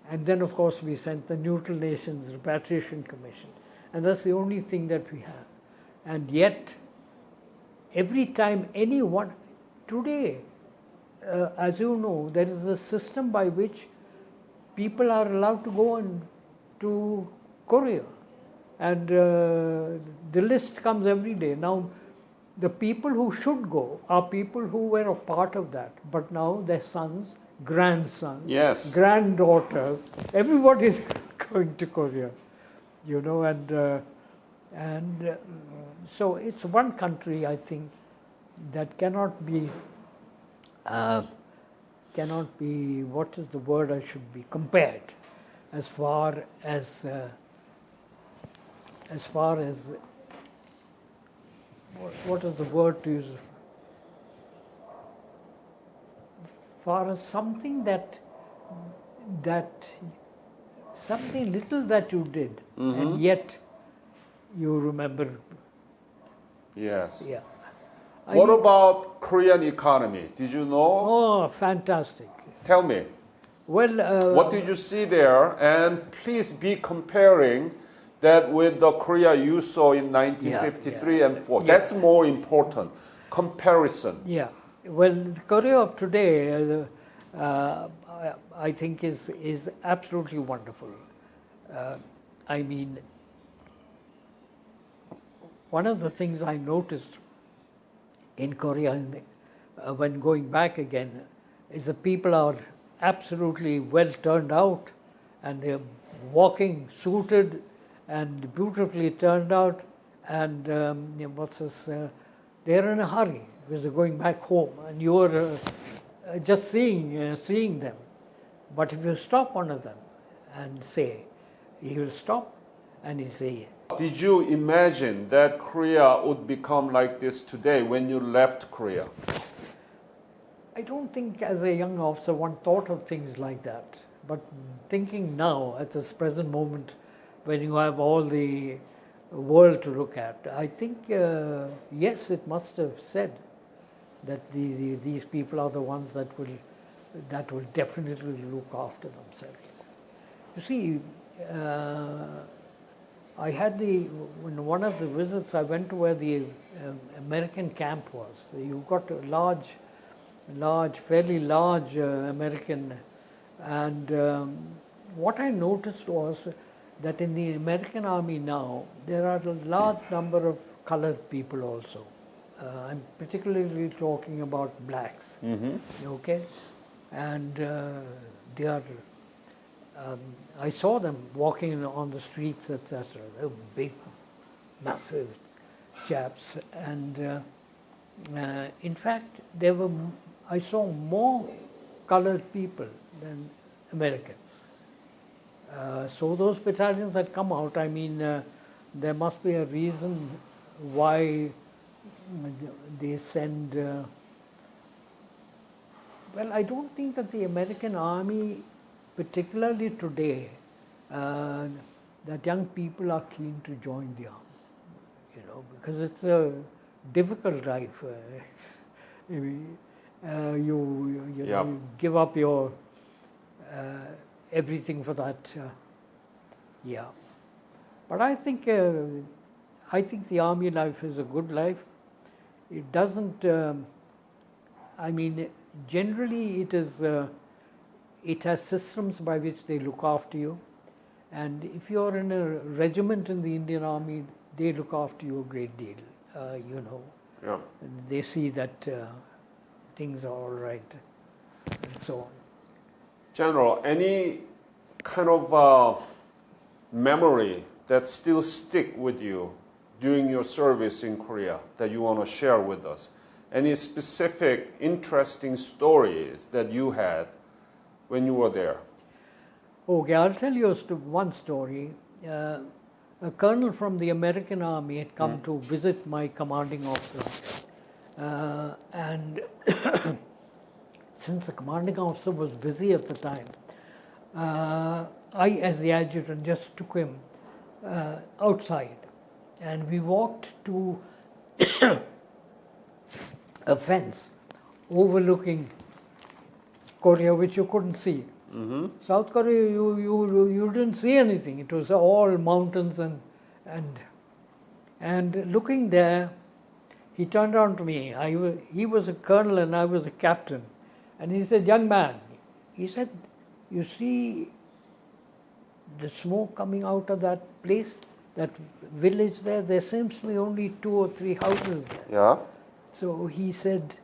And then, of course, we sent the Neutral Nations Repatriation Commission. And that's the only thing that we have. And yet, every time anyone, today, as you know, there is a system by which people are allowed to go to Korea. And the list comes every day. Now, the people who should go are people who were a part of that. But now their sons, grandsons, Yes. granddaughters, everybody is going to Korea. You know, and so it's one country, I think, that cannot be, what is the word I should be, compared as far as what is the word to use? Far as something that something little that you did, and yet you remember. Yes. Yeah. What about Korean economy? Did you know? Oh, fantastic. Tell me. Well, What did you see there? And please be comparing that with the Korea you saw in 1953 and 4. Yeah. That's more important. Comparison. yeah. Well, the Korea of today, I think, is absolutely wonderful. I mean, one of the things I noticed in Korea when going back again is the people are absolutely well turned out, and they're walking suited and beautifully turned out, and they're in a hurry because they're going back home, and you're just seeing them. But if you stop one of them and say, he will stop and he'll say, Did you imagine that Korea would become like this today when you left Korea? I don't think as a young officer one thought of things like that. But thinking now, at this present moment, when you have all the world to look at, I think, yes, it must have said that these people are the ones that will definitely look after themselves. You see, I had in one of the visits, I went to where the American camp was. You've got a fairly large American, and what I noticed was that in the American Army now, there are a large number of colored people also. I'm particularly talking about blacks, okay? And they are, I saw them walking on the streets, etc. They were big, massive chaps. And in fact, I saw more colored people than Americans. So those battalions that come out, I mean, there must be a reason why they send... well, I don't think that the American Army, particularly today, that young people are keen to join the army, because it's a difficult life. You give up your everything for that. Yeah, but I think the army life is a good life. It doesn't. I mean, generally, it has systems by which they look after you, and if you're in a regiment in the Indian Army, they look after you a great deal. Yeah. They see that things are all right, and so on. General, any kind of memory that still stick with you during your service in Korea that you want to share with us? Any specific interesting stories that you had when you were there? Okay, I'll tell you one story. A colonel from the American Army had come to visit my commanding officer. And since the commanding officer was busy at the time, I, as the adjutant, just took him outside. And we walked to a fence overlooking Korea, which you couldn't see. Mm-hmm. South Korea, you didn't see anything. It was all mountains and looking there, he turned around to me. He was a colonel and I was a captain. And he said, "Young man," he said, "you see the smoke coming out of that place, that village there? There seems to be only 2 or 3 houses there." Yeah. So he said,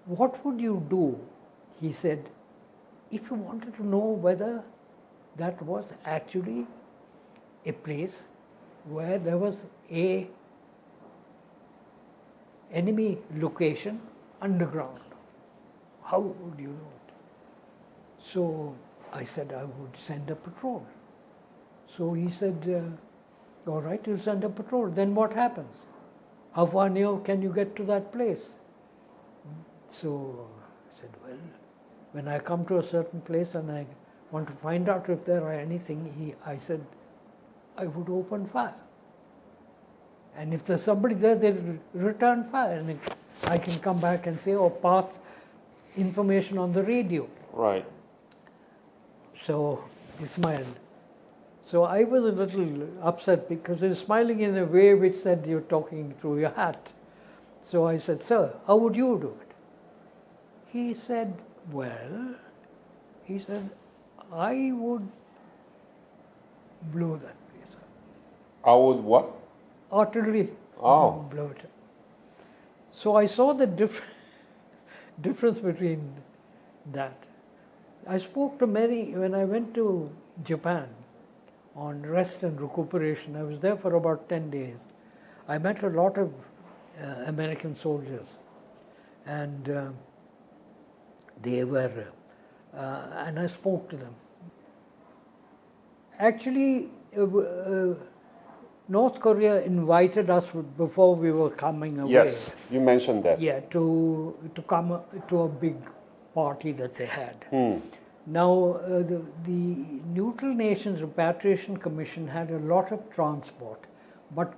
"What would you do?" He said, "if you wanted to know whether that was actually a place where there was a enemy location underground, how would you know it?" So I said I would send a patrol. So he said, "All right, you'll send a patrol. Then what happens? How far near can you get to that place?" So I said, "Well, when I come to a certain place and I want to find out if there are anything," I said, "I would open fire. And if there's somebody there, they'll return fire. And I can come back and say, or pass information on the radio." Right. So he smiled. So I was a little upset because he was smiling in a way which said you're talking through your hat. So I said, sir, how would you do it? He said, well, he said, I would blow that place up. I would what? Utterly Oh. blow it up. So I saw the difference between that. I spoke to many, when I went to Japan on rest and recuperation, I was there for about 10 days. I met a lot of American soldiers, and they were, and I spoke to them. Actually, North Korea invited us before we were coming away. Yes, you mentioned that. Yeah, to come to a big party that they had. Hmm. Now, the Neutral Nations Repatriation Commission had a lot of transport, but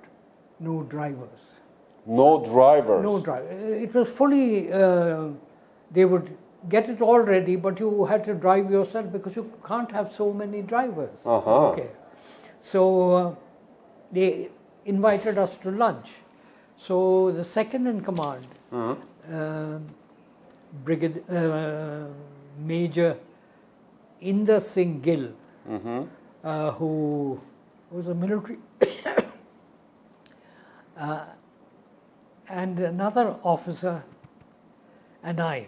no drivers. No drivers. No driver. It was fully, they would get it all ready, but you had to drive yourself because you can't have so many drivers. Uh-huh. Okay. So they invited us to lunch. So the second in command, Major Inder Singh Gill, who was a military, and another officer, and I.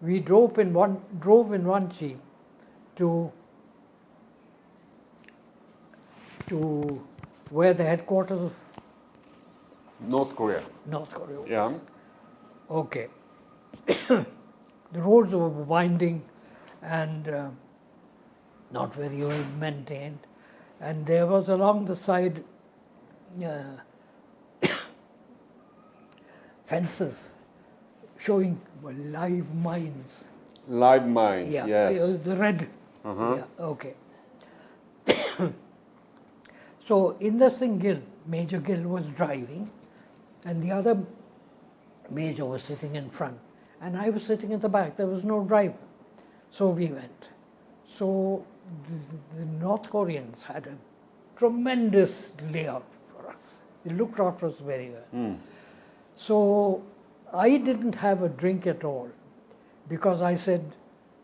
We drove in one jeep to where the headquarters of North Korea. North Korea was. Yeah. Okay. The roads were winding and not very well maintained, and there was along the side fences showing live mines. Live mines, Yeah, yes. the red. Yeah, okay. So Inder Singh Gill, Major Gill, was driving, and the other major was sitting in front, and I was sitting at the back. There was no driver, so we went. So the North Koreans had a tremendous layout for us. They looked after us very well. So I didn't have a drink at all, because I said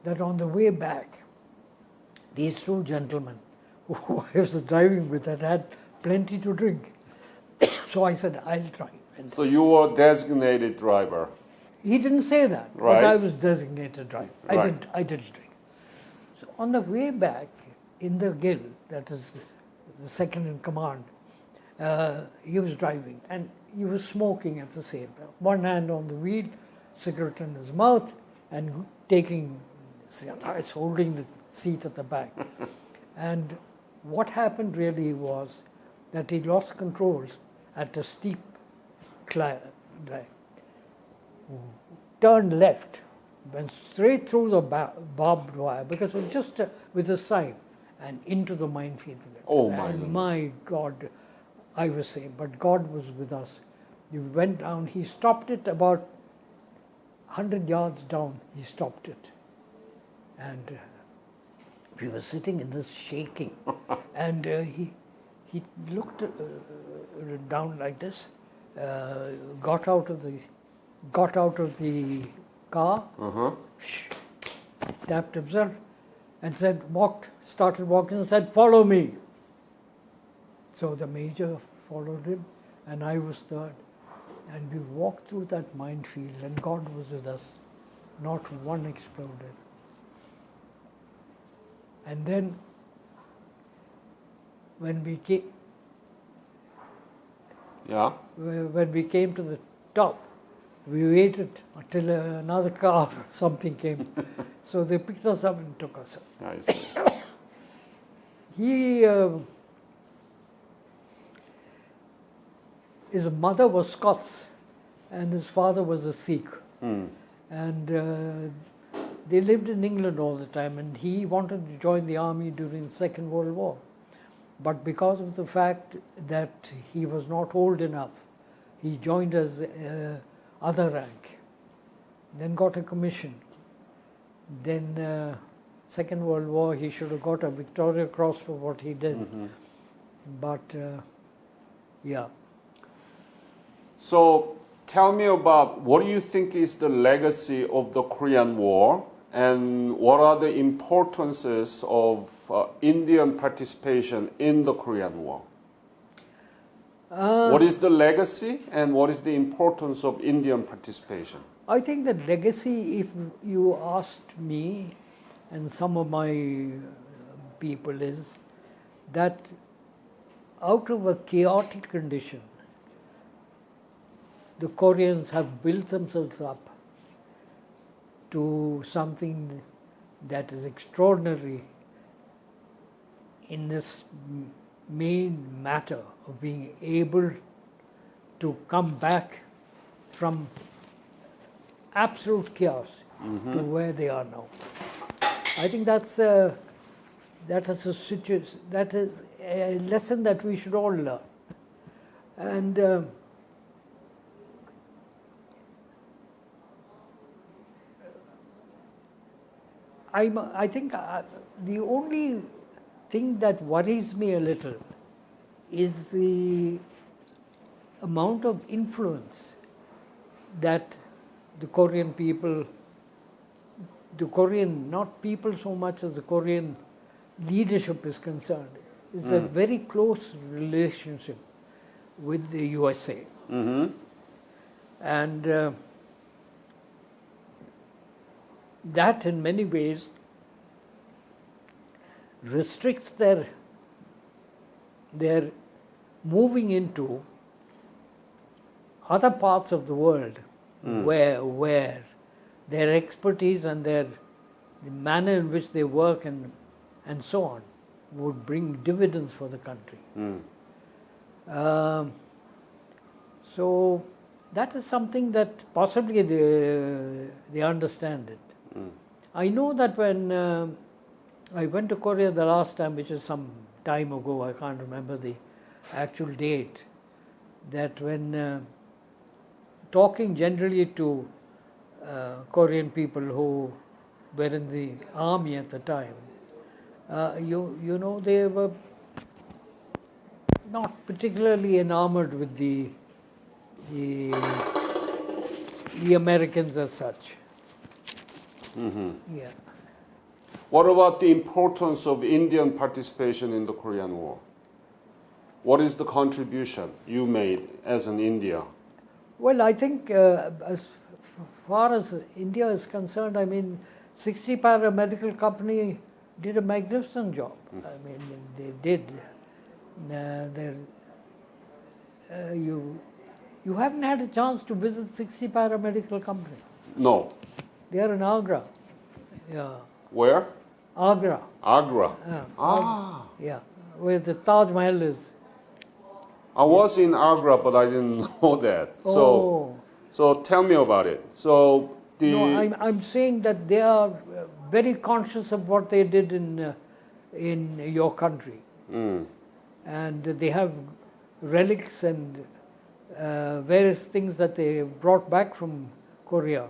that on the way back, these two gentlemen who I was driving with had plenty to drink. So I said, I'll drive. And So you were designated driver. he didn't say that, Right. but I was designated driver. Right. I didn't drink. So on the way back, Inder Gill, that is the second in command, he was driving, and he was smoking at the same time. One hand on the wheel, cigarette in his mouth, and taking, it's holding the seat at the back. And what happened really was that he lost controls at a steep climb, turned left, went straight through the barbed wire, because it was just with a sign, and into the minefield. Oh, my And goodness. my God, I was saying, but God was with us. He went down, he stopped it about 100 yards down, he stopped it. And we were sitting in this shaking, and he looked down like this, got out of the car, tapped himself, and started walking, and said, "Follow me." So the major followed him, and I was third, and we walked through that minefield, and God was with us. Not one exploded. And then, when we came to the top, we waited until another car, something came. So they picked us up and took us up. I see. His mother was Scots, and his father was a Sikh. And they lived in England all the time, and he wanted to join the army during the Second World War. But because of the fact that he was not old enough, he joined as other rank, then got a commission. Then Second World War, he should have got a Victoria Cross for what he did. But, yeah. So tell me about what do you think is the legacy of the Korean War and what are the importances of Indian participation in the Korean War? What is the legacy and what is the importance of Indian participation? I think the legacy, if you asked me and some of my people, is that out of a chaotic condition, the Koreans have built themselves up to something that is extraordinary in this main matter of being able to come back from absolute chaos to where they are now. I think that is a lesson that we should all learn. And I think the only thing that worries me a little is the amount of influence that the Korean people, not people so much as the Korean leadership is concerned, is a very close relationship with the USA. And that in many ways restricts their moving into other parts of the world where their expertise and the manner in which they work and so on would bring dividends for the country. So that is something that possibly they understand it. I know that when I went to Korea the last time, which is some time ago, I can't remember the actual date, that when talking generally to Korean people who were in the army at the time, you know, they were not particularly enamored with the Americans as such. Yeah. What about the importance of Indian participation in the Korean War? What is the contribution you made as an India? Well, I think as far as India is concerned, I mean, 60 Paramedical Company did a magnificent job. I mean, they did. You haven't had a chance to visit 60 Paramedical Company. No. They are in Agra. Yeah. Where? Agra. Agra. Yeah, where the Taj Mahal is. I was in Agra, but I didn't know that. So tell me about it. So No, I'm saying that they are very conscious of what they did in your country, and they have relics and various things that they brought back from Korea.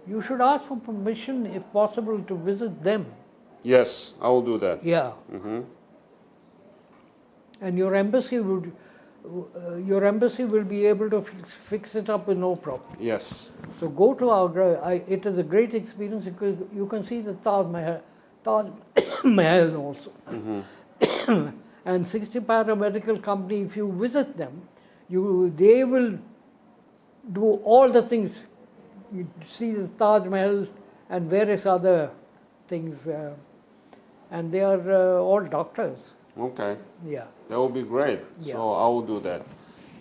You should ask for permission, if possible, to visit them. Yes, I will do that. Yeah. And your embassy will be able to fix it up with no problem. Yes. So go to Agra. It is a great experience because you can see the Taj Mahal also. And 60 Paramedical Company, if you visit them, they will do all the things. You see the Taj Mahal and various other things, and they are all doctors. Okay. Yeah. That would be great. Yeah. So I will do that.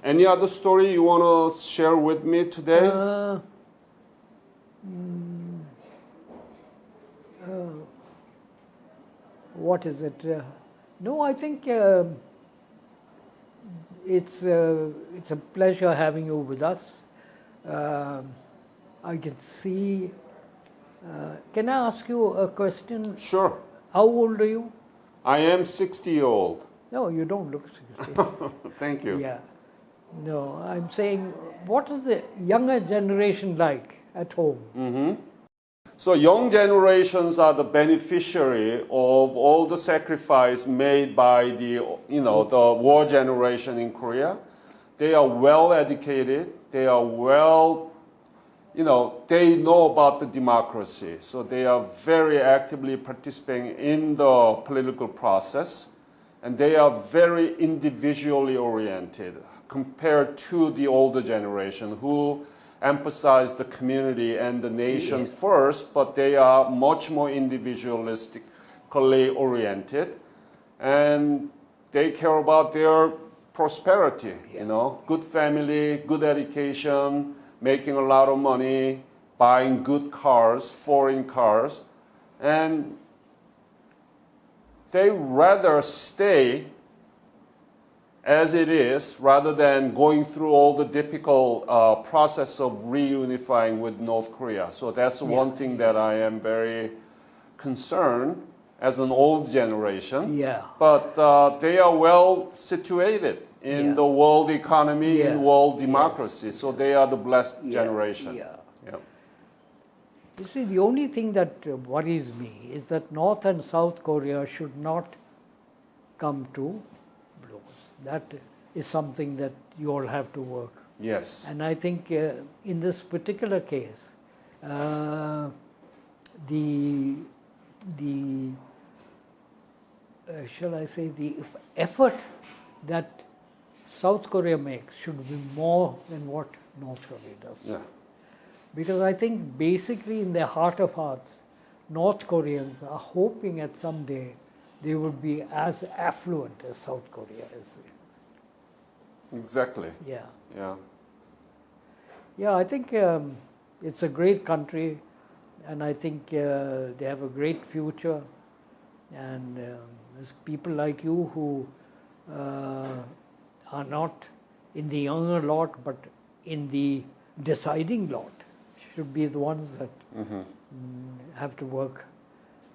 Any other story you want to share with me today? What is it? No, I think it's a pleasure having you with us. I can see. Can I ask you a question? Sure. How old are you? I am 60-year-old. No, you don't look 60. Thank you. Yeah. No, I'm saying, what is the younger generation like at home? So young generations are the beneficiary of all the sacrifice made by the war generation in Korea. They are well educated. They are they know about the democracy. So they are very actively participating in the political process. And they are very individually oriented compared to the older generation who emphasize the community and the nation first, but they are much more individualistically oriented. And they care about their prosperity, good family, good education, making a lot of money, buying good cars, foreign cars. And they rather stay as it is rather than going through all the difficult process of reunifying with North Korea. So that's one thing that I am very concerned as an old generation. Yeah. But they are well situated in the world economy, in world democracy. Yes. So they are the blessed generation. Yeah. You see, the only thing that worries me is that North and South Korea should not come to blows. That is something that you all have to work. Yes. And I think in this particular case, shall I say, the effort that South Korea makes should be more than what North Korea does. Yeah. Because I think basically in their heart of hearts, North Koreans are hoping at some day they would be as affluent as South Korea is. Exactly. Yeah. Yeah. Yeah, I think it's a great country, and I think they have a great future. And there's people like you who are not in the younger lot, but in the deciding lot, should be the ones that have to work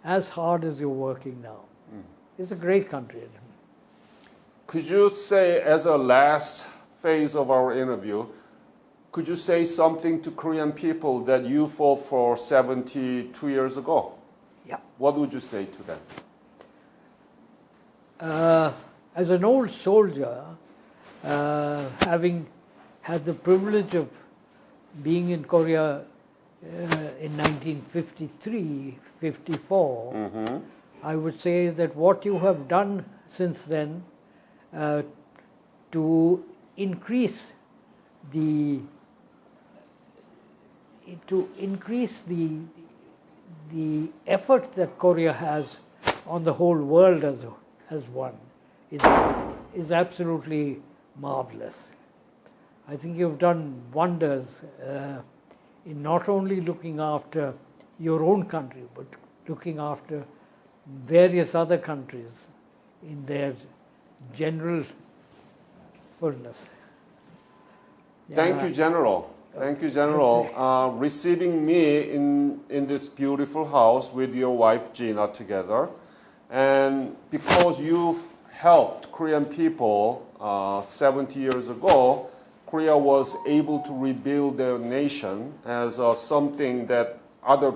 as hard as you're working now. It's a great country. Could you say, as a last phase of our interview, could you say something to Korean people that you fought for 72 years ago? Yeah. What would you say to them? As an old soldier, having had the privilege of being in Korea in 1953-54, I would say that what you have done since then to increase the effort that Korea has on the whole world as one is absolutely marvelous. I think you've done wonders in not only looking after your own country, but looking after various other countries in their general fullness. Thank you, General. Thank you, General. Receiving me in this beautiful house with your wife, Gina, together. And because you've helped Korean people 70 years ago, Korea was able to rebuild their nation as something that other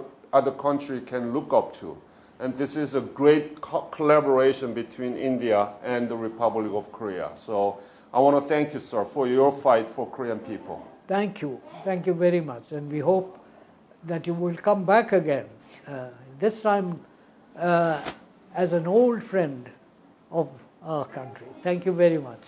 country can look up to. And this is a great collaboration between India and the Republic of Korea. So I want to thank you, sir, for your fight for Korean people. Thank you. Thank you very much. And we hope that you will come back again, this time as an old friend of our country. Thank you very much.